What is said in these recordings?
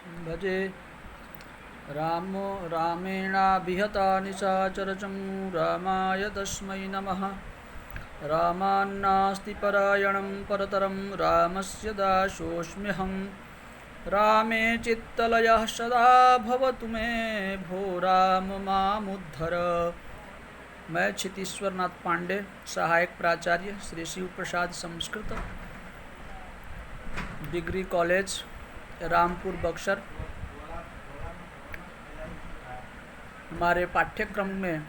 भजे रामो रामेणाभिहता निशाचरचं रामाय तस्मै नमः। रामान्नास्ति परायणं परतरं रामस्य दासोऽस्म्यहं। रामे चित्तलयः सदा भवतु मे भो राम मामुद्धर। मैं क्षितीश्वर नाथ पांडे, सहायक प्राचार्य श्री शिव प्रसाद संस्कृत डिग्री कॉलेज रामपुर बक्सर। हमारे पाठ्यक्रम में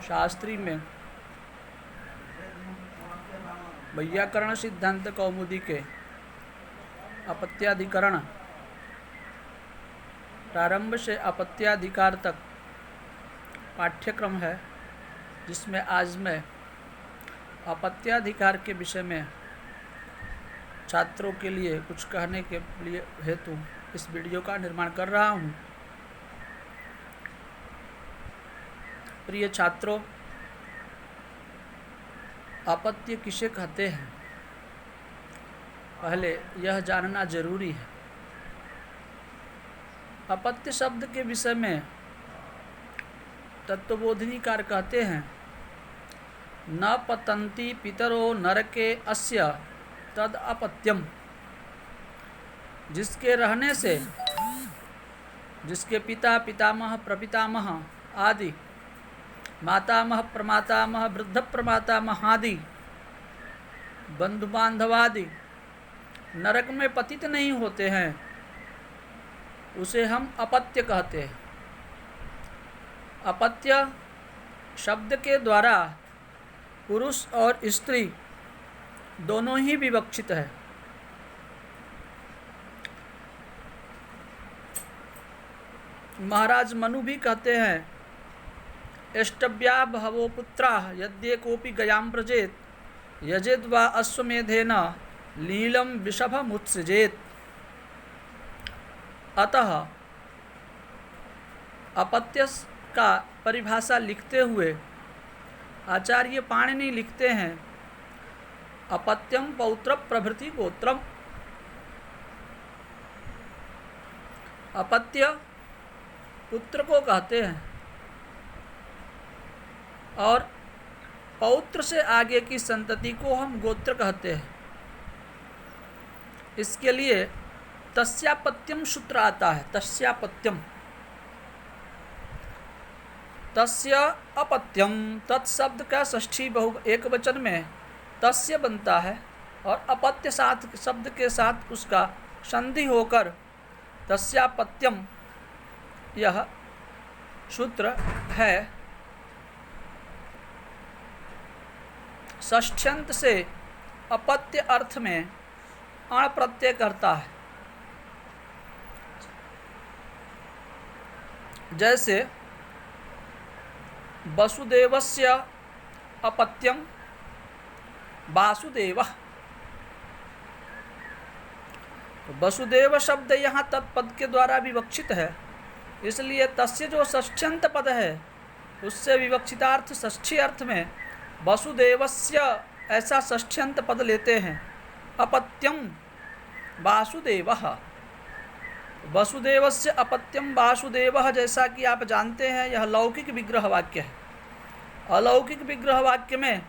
शास्त्री में वैयाकरण सिद्धांत कौमुदी के अपत्याधिकरण प्रारंभ से अपत्याधिकार तक पाठ्यक्रम है, जिसमें आज मैं अपत्याधिकार के विषय में छात्रों के लिए कुछ कहने के लिए हेतु इस वीडियो का निर्माण कर रहा हूँ। प्रिय छात्रों, अपत्य किसे कहते हैं, पहले यह जानना जरूरी है। अपत्य शब्द के विषय में तत्वबोधिनीकार कहते हैं, न पतन्ति पितरो नरके अस्य तद अपत्यम। जिसके रहने से जिसके पिता पितामह प्रपितामह आदि मातामह प्रमातामह वृद्ध प्रमातामह आदि बंधु बांधव आदि नरक में पतित नहीं होते हैं, उसे हम अपत्य कहते हैं। अपत्य शब्द के द्वारा पुरुष और स्त्री दोनों ही विवक्षित है। महाराज मनु भी कहते हैं, एष्टव्या बहवो पुत्रा यद्ये कोपि गयां व्रजेत यजेद वा अश्वमेधेन लीलं वृषभमुत्सृजेत। अतः अपत्य का परिभाषा लिखते हुए आचार्य पाणिनि लिखते हैं, अपत्यम पौत्र प्रभृति गोत्रम। अपत्य पुत्र को कहते हैं और पौत्र से आगे की संतति को हम गोत्र कहते हैं। इसके लिए तस्यापत्यम सूत्र आता है। तस्यापत्यम, तस्य अपत्यम, तत्शब्द का षष्ठी बहु एक वचन में तस्य बनता है और अपत्य साथ शब्द के साथ उसका संधि होकर तस्यापत्यम यह सूत्र है। षष्ठ्यंत से अपत्य अर्थ में अण प्रत्यय करता है। जैसे वसुदेवस्य अपत्यम वासुदेवः। वसुदेव शब्द यहाँ तत्पद के द्वारा विवक्षित है, इसलिए तस्य जो षष्ठ्यंत पद है उससे विवक्षितार्थ षष्ठी अर्थ में वसुदेवस्य ऐसा षष्ठ्यंत पद लेते हैं। अपत्यम वासुदेवः, वसुदेवस्य अपत्यम वासुदेवः, जैसा कि आप जानते हैं यह लौकिक विग्रह वाक्य है। अलौकिक विग्रह वाक्य में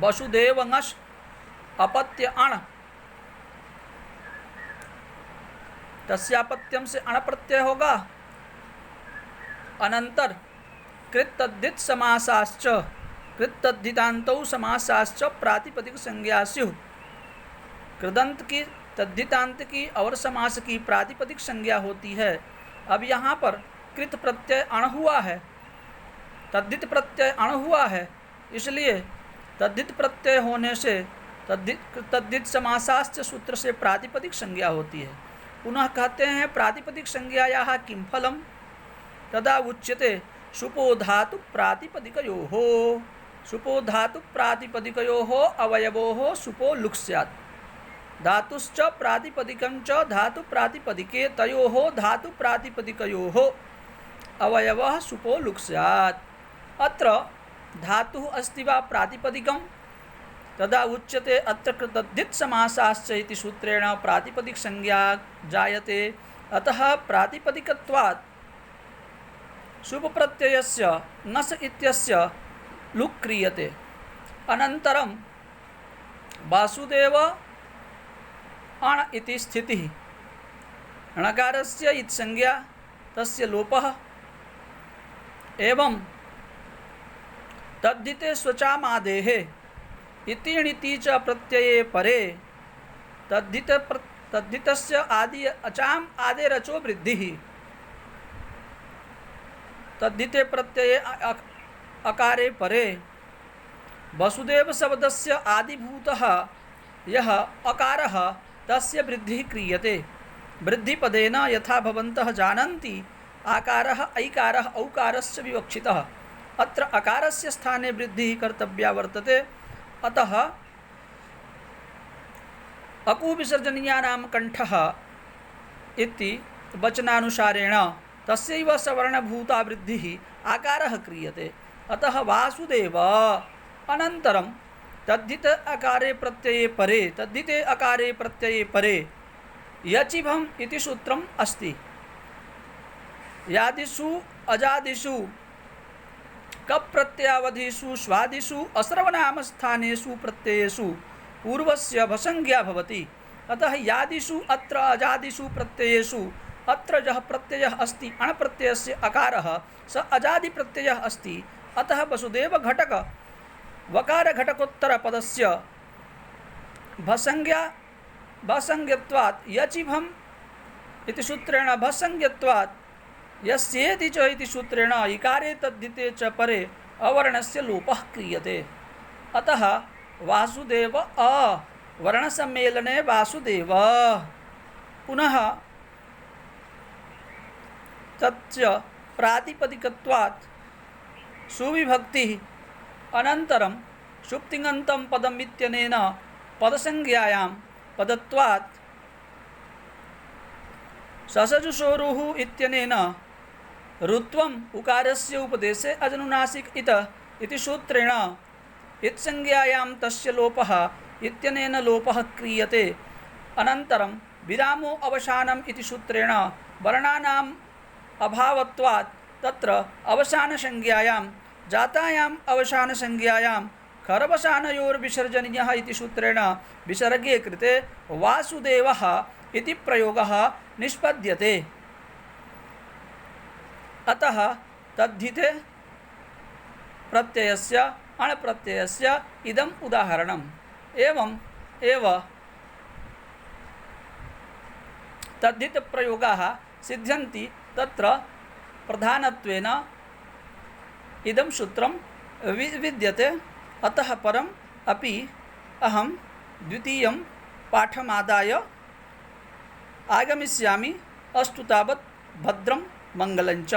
वसुदेव नश अपत्य अण, तस्यापत्यम से अण प्रत्यय होगा। अनंतर कृतद्धित समासाश्च कृतद्धितान्तौ समासाश्च प्रातिपदिक संज्ञा स्युः। कृदंत की तद्धितांत की और समास की प्रातिपदिक संज्ञा होती है। अब यहाँ पर कृत प्रत्यय अण हुआ है, तद्धित प्रत्यय अण हुआ है, इसलिए तद्धित प्रत्यय होने से तद्धित समासाश्च सूत्र से प्रातिपदिक संज्ञा होती है। पुनः कहते हैं प्रातिपदिक संज्ञायाः किं फलम तदा उच्यते सुपो धातु प्रातिपदिकयोः। सुपो धातु प्रातिपदिकयोः अवयवोः सुपो लुक् स्यात्। धातुश्च प्रातिपदिकं च धातु प्रातिपदिके तयोः धातु प्रातिपदिकयोः अवयवः सुपो लुक् स्यात्। अत्र धातुः अस्ति वा प्रातिपदिकं तदा उच्यते अत्र कृतद्धित समासाश्च इति सूत्रेण प्रातिपदिक संज्ञा जायते। अतः प्रातिपदिकत्वात् शुभ प्रत्ययस्य नस इत्यस्य लुक् क्रियते। अनन्तरं वासुदेव अण इति स्थितिः। णकारस्य इति संज्ञा तस्य लोपः एवं तद्धिते स्वचामादेः इति णिति च प्रत्यये परे तद्धितस्य आदि अचाम आदेरचो वृद्धिः। तद्धिते प्रत्यये अकारे परे वसुदेव शब्दस्य आदिभूतः यः अकारः तस्य वृद्धिः क्रियते। वृद्धिपदेन यथा भवन्तः जानन्ति आकारः ऐकारः औकारस्य विवक्षितः। अत्र अकारस्य स्थाने वृद्धिः कर्तव्या वर्तते। अतः अकुविसर्जनीयानां कंठः इति वचनानुसारेण तस्यैव सवर्णभूता वृद्धिः आकारः क्रियते। अतः वासुदेव अनन्तरं तद्धित अकारे प्रत्यये परे यचिभम् इति सूत्रम् अस्ति। यादिषु अजादिषु कप् प्रत्ययावधिषु स्वादिषु असर्वनामस्थानेषु प्रत्ययेषु पूर्वस्य भसंज्ञा भवति। अतः यादिषु अत्र अजादिषु प्रत्ययेषु अत्र यः प्रत्ययः अस्ति अण् प्रत्ययस्य अकारः स अजादि प्रत्ययः अस्ति। अतः वसुदेव घटक वकार घटकोत्तर पदस्य भसंज्ञत्वात् यचिभम् इति सूत्रेण भसंज्ञत्वात् यस्येति च इति सूत्रेण इकारे तद्धिते च परे अवर्णस्य लोपः क्रियते। अतः वासुदेव वर्णसम्मेलने वासुदेव। पुनः तच्च प्रातिपदिकत्वात् सुविभक्तिः अनन्तरं सुप्तिङन्तं पदम् इत्यनेन पदसंज्ञायां पदत्वात् ससजुषोरुः इत्यनेन ऋत्वम् उकारस्य उपदेशे अजनुनासिक इति सूत्रेण इत्संज्ञायां तस्य लोपः इत्यनेन लोपः क्रियते। अनन्तरं विरामो अवसानम् इति सूत्रेण वर्णानाम् अभावत्वात् तत्र अवसानसंज्ञायां जातायाम् अवसानसंज्ञायां खरवसानयोर्विसर्जनीयः इति सूत्रेण विसर्गे कृते वासुदेवः इति प्रयोगः निष्पद्यते। अतः तद्धिते प्रत्ययस्य अण् प्रत्ययस्य इदम् उदाहरणम्। एवम् एव तद्धित प्रयोगाः सिद्ध्यन्ति। तत्र प्रधानत्वेन इदं सूत्रं विद्यते। अतः परम् अपि अहं द्वितीयं पाठमादाय आगमिष्यामि। अस्तु तावत् भद्रं मङ्गलञ्च।